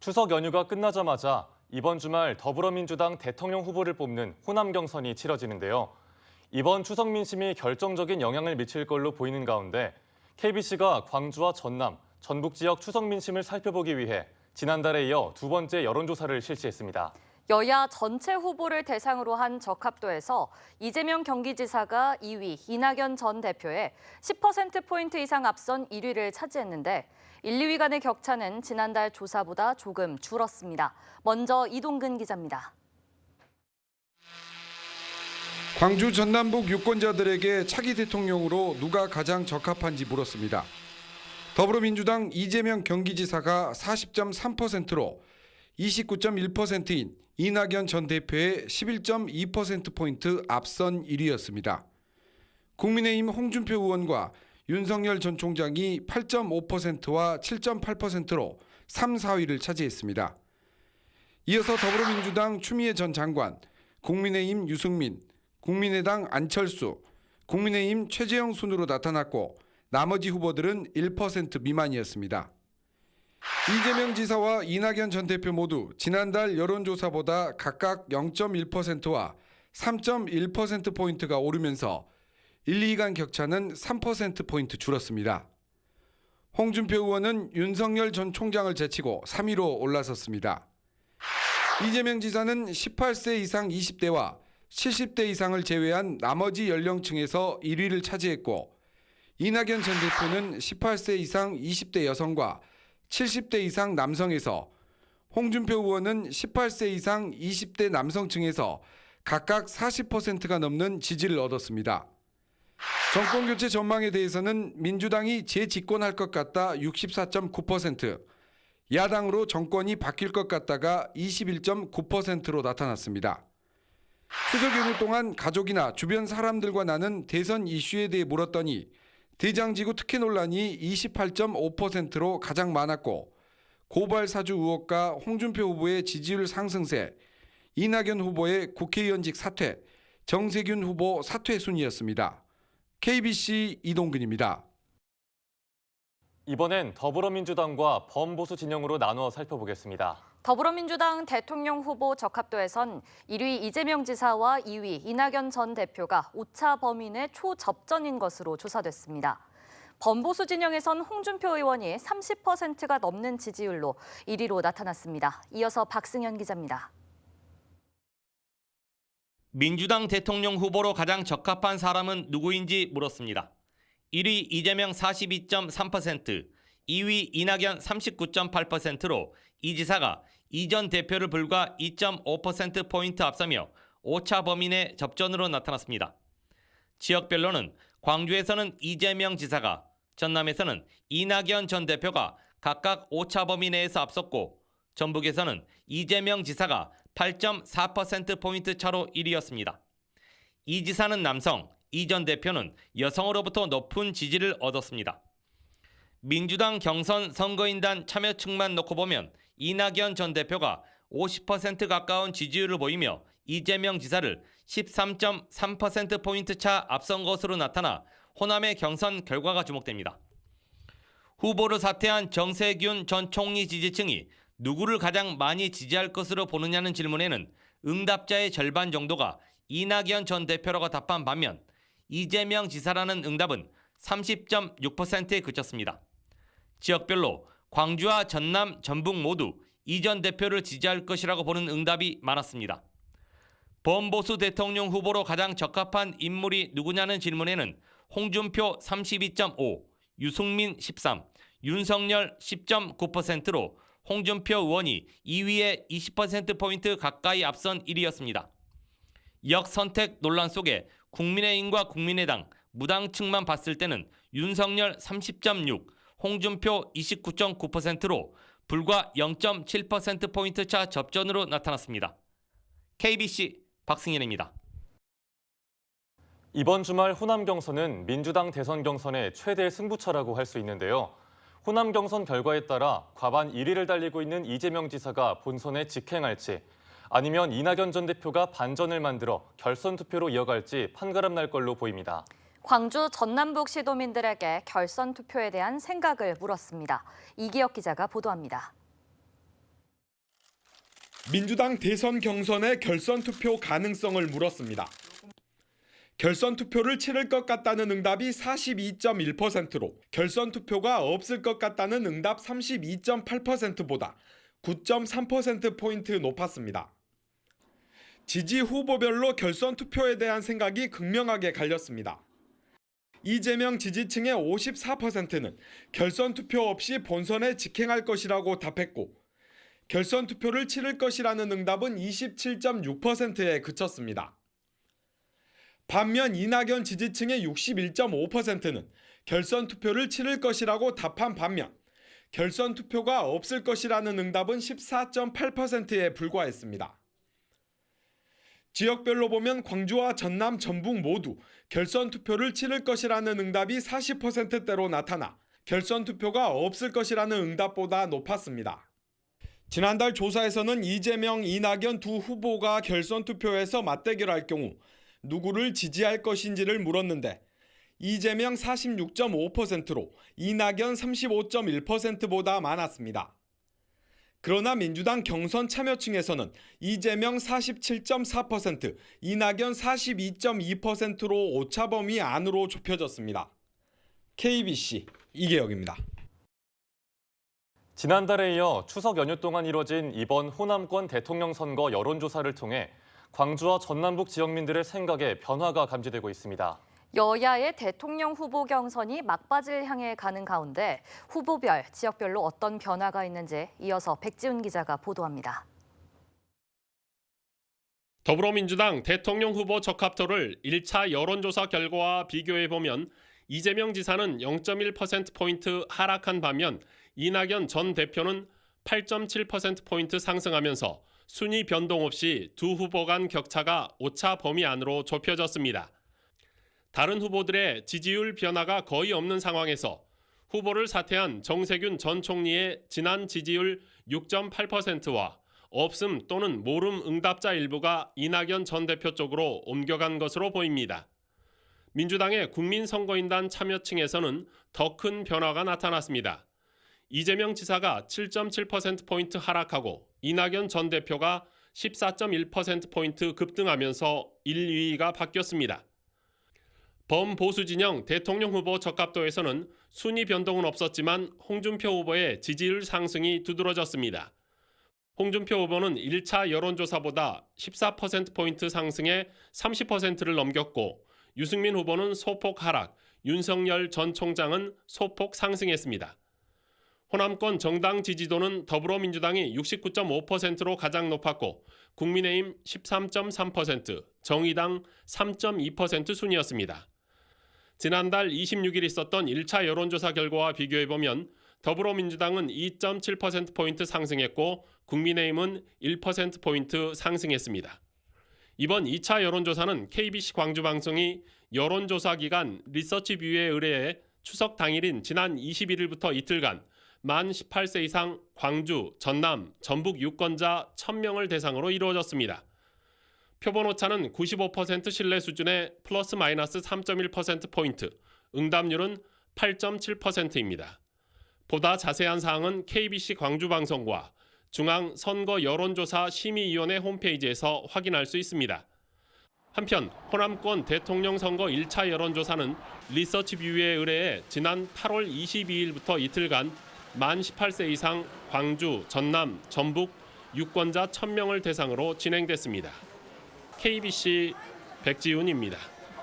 추석 연휴가 끝나자마자 이번 주말 더불어민주당 대통령 후보를 뽑는 호남 경선이 치러지는데요. 이번 추석 민심이 결정적인 영향을 미칠 걸로 보이는 가운데 KBC가 광주와 전남, 전북 지역 추석 민심을 살펴보기 위해 지난달에 이어 두 번째 여론조사를 실시했습니다. 여야 전체 후보를 대상으로 한 적합도에서 이재명 경기지사가 2위, 이낙연 전 대표에 10%포인트 이상 앞선 1위를 차지했는데 1, 2위 간의 격차는 지난달 조사보다 조금 줄었습니다. 먼저 이동근 기자입니다. 광주 전남북 유권자들에게 차기 대통령으로 누가 가장 적합한지 물었습니다. 더불어민주당 이재명 경기지사가 40.3%로 29.1%인 이낙연 전 대표의 11.2%포인트 앞선 1위였습니다. 국민의힘 홍준표 의원과 윤석열 전 총장이 8.5%와 7.8%로 3, 4위를 차지했습니다. 이어서 더불어민주당 추미애 전 장관, 국민의힘 유승민, 국민의당 안철수, 국민의힘 최재형 순으로 나타났고 나머지 후보들은 1% 미만이었습니다. 이재명 지사와 이낙연 전 대표 모두 지난달 여론조사보다 각각 0.1%와 3.1%포인트가 오르면서 1, 2위 간 격차는 3%포인트 줄었습니다. 홍준표 의원은 윤석열 전 총장을 제치고 3위로 올라섰습니다. 이재명 지사는 18세 이상 20대와 70대 이상을 제외한 나머지 연령층에서 1위를 차지했고 이낙연 전 대표는 18세 이상 20대 여성과 70대 이상 남성에서 홍준표 의원은 18세 이상 20대 남성층에서 각각 40%가 넘는 지지를 얻었습니다. 정권 교체 전망에 대해서는 민주당이 재집권할 것 같다 64.9%, 야당으로 정권이 바뀔 것 같다가 21.9%로 나타났습니다. 추석 연휴 동안 가족이나 주변 사람들과 나는 대선 이슈에 대해 물었더니 대장지구 특혜 논란이 28.5%로 가장 많았고 고발 사주 의혹과 홍준표 후보의 지지율 상승세, 이낙연 후보의 국회의원직 사퇴, 정세균 후보 사퇴 순이었습니다. KBC 이동근입니다. 이번엔 더불어민주당과 범보수 진영으로 나누어 살펴보겠습니다. 더불어민주당 대통령 후보 적합도에선 1위 이재명 지사와 2위 이낙연 전 대표가 오차 범위 내 초접전인 것으로 조사됐습니다. 범보수 진영에선 홍준표 의원이 30%가 넘는 지지율로 1위로 나타났습니다. 이어서 박승현 기자입니다. 민주당 대통령 후보로 가장 적합한 사람은 누구인지 물었습니다. 1위 이재명 42.3%, 2위 이낙연 39.8%로 이 지사가 이 전 대표를 불과 2.5%포인트 앞서며 오차 범위 내 접전으로 나타났습니다. 지역별로는 광주에서는 이재명 지사가, 전남에서는 이낙연 전 대표가 각각 오차 범위 내에서 앞섰고 전북에서는 이재명 지사가 8.4%포인트 차로 1위였습니다. 이 지사는 남성, 이 전 대표는 여성으로부터 높은 지지를 얻었습니다. 민주당 경선 선거인단 참여층만 놓고 보면 이낙연 전 대표가 50% 가까운 지지율을 보이며 이재명 지사를 13.3%포인트 차 앞선 것으로 나타나 호남의 경선 결과가 주목됩니다. 후보를 사퇴한 정세균 전 총리 지지층이 누구를 가장 많이 지지할 것으로 보느냐는 질문에는 응답자의 절반 정도가 이낙연 전 대표라고 답한 반면 이재명 지사라는 응답은 30.6%에 그쳤습니다. 지역별로 광주와 전남, 전북 모두 이 전 대표를 지지할 것이라고 보는 응답이 많았습니다. 범보수 대통령 후보로 가장 적합한 인물이 누구냐는 질문에는 홍준표 32.5, 유승민 13, 윤석열 10.9%로 홍준표 의원이 2위에 20%포인트 가까이 앞선 1위였습니다. 역선택 논란 속에 국민의힘과 국민의당, 무당층만 봤을 때는 윤석열 30.6, 홍준표 29.9%로 불과 0.7%포인트 차 접전으로 나타났습니다. KBC 박승현입니다. 이번 주말 호남 경선은 민주당 대선 경선의 최대 승부처라고 할 수 있는데요. 호남 경선 결과에 따라 과반 1위를 달리고 있는 이재명 지사가 본선에 직행할지 아니면 이낙연 전 대표가 반전을 만들어 결선 투표로 이어갈지 판가름 날 걸로 보입니다. 광주 전남북 시도민들에게 결선 투표에 대한 생각을 물었습니다. 이기혁 기자가 보도합니다. 민주당 대선 경선의 결선 투표 가능성을 물었습니다. 결선 투표를 치를 것 같다는 응답이 42.1%로 결선 투표가 없을 것 같다는 응답 32.8%보다 9.3%포인트 높았습니다. 지지 후보별로 결선 투표에 대한 생각이 극명하게 갈렸습니다. 이재명 지지층의 54%는 결선 투표 없이 본선에 직행할 것이라고 답했고 결선 투표를 치를 것이라는 응답은 27.6%에 그쳤습니다. 반면 이낙연 지지층의 61.5%는 결선 투표를 치를 것이라고 답한 반면 결선 투표가 없을 것이라는 응답은 14.8%에 불과했습니다. 지역별로 보면 광주와 전남, 전북 모두 결선 투표를 치를 것이라는 응답이 40%대로 나타나 결선 투표가 없을 것이라는 응답보다 높았습니다. 지난달 조사에서는 이재명, 이낙연 두 후보가 결선 투표에서 맞대결할 경우 누구를 지지할 것인지를 물었는데 이재명 46.5%로 이낙연 35.1%보다 많았습니다. 그러나 민주당 경선 참여층에서는 이재명 47.4%, 이낙연 42.2%로 오차 범위 안으로 좁혀졌습니다. KBC 이계혁입니다. 지난달에 이어 추석 연휴 동안 이뤄진 이번 호남권 대통령 선거 여론조사를 통해 광주와 전남북 지역민들의 생각에 변화가 감지되고 있습니다. 여야의 대통령 후보 경선이 막바지를 향해 가는 가운데 후보별, 지역별로 어떤 변화가 있는지 이어서 백지훈 기자가 보도합니다. 더불어민주당 대통령 후보 적합도를 1차 여론조사 결과와 비교해보면 이재명 지사는 0.1%포인트 하락한 반면 이낙연 전 대표는 8.7%포인트 상승하면서 순위 변동 없이 두 후보 간 격차가 오차 범위 안으로 좁혀졌습니다. 다른 후보들의 지지율 변화가 거의 없는 상황에서 후보를 사퇴한 정세균 전 총리의 지난 지지율 6.8%와 없음 또는 모름 응답자 일부가 이낙연 전 대표 쪽으로 옮겨간 것으로 보입니다. 민주당의 국민선거인단 참여층에서는 더 큰 변화가 나타났습니다. 이재명 지사가 7.7%포인트 하락하고 이낙연 전 대표가 14.1%포인트 급등하면서 1, 2위가 바뀌었습니다. 범보수 진영 대통령 후보 적합도에서는 순위 변동은 없었지만 홍준표 후보의 지지율 상승이 두드러졌습니다. 홍준표 후보는 1차 여론조사보다 14%포인트 상승해 30%를 넘겼고 유승민 후보는 소폭 하락, 윤석열 전 총장은 소폭 상승했습니다. 호남권 정당 지지도는 더불어민주당이 69.5%로 가장 높았고 국민의힘 13.3%, 정의당 3.2% 순이었습니다. 지난달 26일 있었던 1차 여론조사 결과와 비교해보면 더불어민주당은 2.7%포인트 상승했고 국민의힘은 1%포인트 상승했습니다. 이번 2차 여론조사는 KBC 광주방송이 여론조사 기관 리서치뷰에 의뢰해 추석 당일인 지난 21일부터 이틀간 만 18세 이상 광주, 전남, 전북 유권자 1000명을 대상으로 이루어졌습니다. 표본 오차는 95% 신뢰 수준의 플러스 마이너스 3.1%포인트, 응답률은 8.7%입니다. 보다 자세한 사항은 KBC 광주방송과 중앙선거 여론조사 심의위원회 홈페이지에서 확인할 수 있습니다. 한편 호남권 대통령 선거 1차 여론조사는 리서치뷰에 의뢰해 지난 8월 22일부터 이틀간 만 18세 이상 광주, 전남, 전북 유권자 1000명을 대상으로 진행됐습니다. KBC 백지훈입니다.